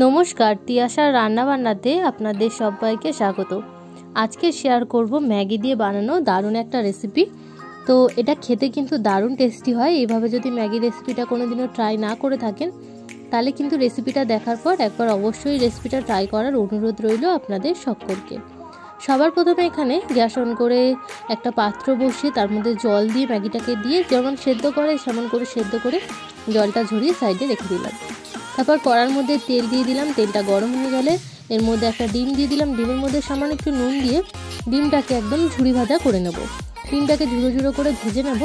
নমস্কার, তিয়াশার রান্নাবান্নাতে আপনাদের সবাইকে স্বাগত। আজকে শেয়ার করব ম্যাগি দিয়ে বানানো দারুণ একটা রেসিপি। তো এটা খেতে কিন্তু দারুণ টেস্টি হয়। এইভাবে যদি ম্যাগি রেসিপিটা কোনোদিনও ট্রাই না করে থাকেন তাহলে কিন্তু রেসিপিটা দেখার পর একবার অবশ্যই রেসিপিটা ট্রাই করার অনুরোধ রইল আপনাদের সকলকে। সবার প্রথমে এখানে গ্যাস অন করে একটা পাত্র বসিয়ে তার মধ্যে জল দিয়ে ম্যাগিটাকে দিয়ে যেমন সেদ্ধ করে সেমন করে সেদ্ধ করে জলটা ঝরিয়ে সাইডে রেখে দিলাম। তারপর কড়ার মধ্যে তেল দিয়ে দিলাম। তেলটা গরম হয়ে গেলে এর মধ্যে একটা ডিম দিয়ে দিলাম। ডিমের মধ্যে সামান্য একটু নুন দিয়ে ডিমটাকে একদম ঝুরি ভাজা করে নেব। ডিমটাকে ঝুড়ো ঝুড়ো করে ভেজে নেব।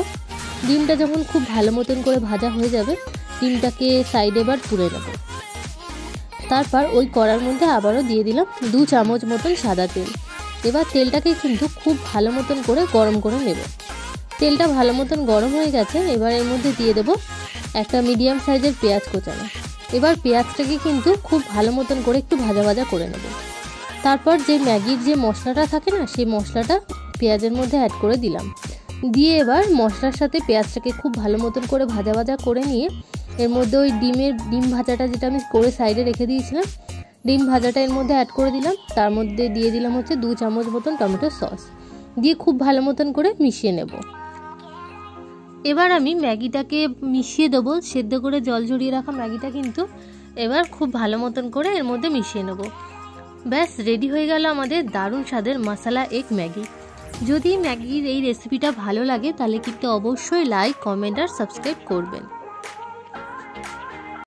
ডিমটা যখন খুব ভালো মতন করে ভাজা হয়ে যাবে ডিমটাকে সাইডে এবার তুলে নেব। তারপর ওই কড়ার মধ্যে আবারও দিয়ে দিলাম 2 চামচ মতন সাদা তেল। এবার তেলটাকে কিন্তু খুব ভালো মতন করে গরম করে নেব। তেলটা ভালো মতন গরম হয়ে গেছে। এবার এর মধ্যে দিয়ে দেব একটা মিডিয়াম সাইজের পেঁয়াজ কোচানো। এবার পেঁয়াজটাকে কিন্তু খুব ভালো মতন করে একটু ভাজা ভাজা করে নেব। তারপর যে ম্যাগির যে মশলাটা থাকে না সেই মশলাটা পেঁয়াজের মধ্যে অ্যাড করে দিলাম। দিয়ে এবার মশলার সাথে পেঁয়াজটাকে খুব ভালো মতন করে ভাজা ভাজা করে নিয়ে এর মধ্যে ওই ডিম ভাজাটা যেটা আমি করে সাইডে রেখে দিয়েছিলাম ডিম ভাজাটা এর মধ্যে অ্যাড করে দিলাম। তার মধ্যে দিয়ে দিলাম হচ্ছে 2 চামচ মতন টমেটো সস দিয়ে খুব ভালো মতন করে মিশিয়ে নেব। এবার আমি ম্যাগিটাকে মিশিয়ে দেবো। সেদ্ধ করে জল ঝরিয়ে রাখা ম্যাগিটা কিন্তু এবার খুব ভালো মতন করে এর মধ্যে মিশিয়ে নেব। ব্যাস রেডি হয়ে গেল আমাদের দারুণ স্বাদের মশলা এগ ম্যাগি। যদি ম্যাগির এই রেসিপিটা ভালো লাগে তাহলে কিন্তু অবশ্যই লাইক, কমেন্ট আর সাবস্ক্রাইব করবেন।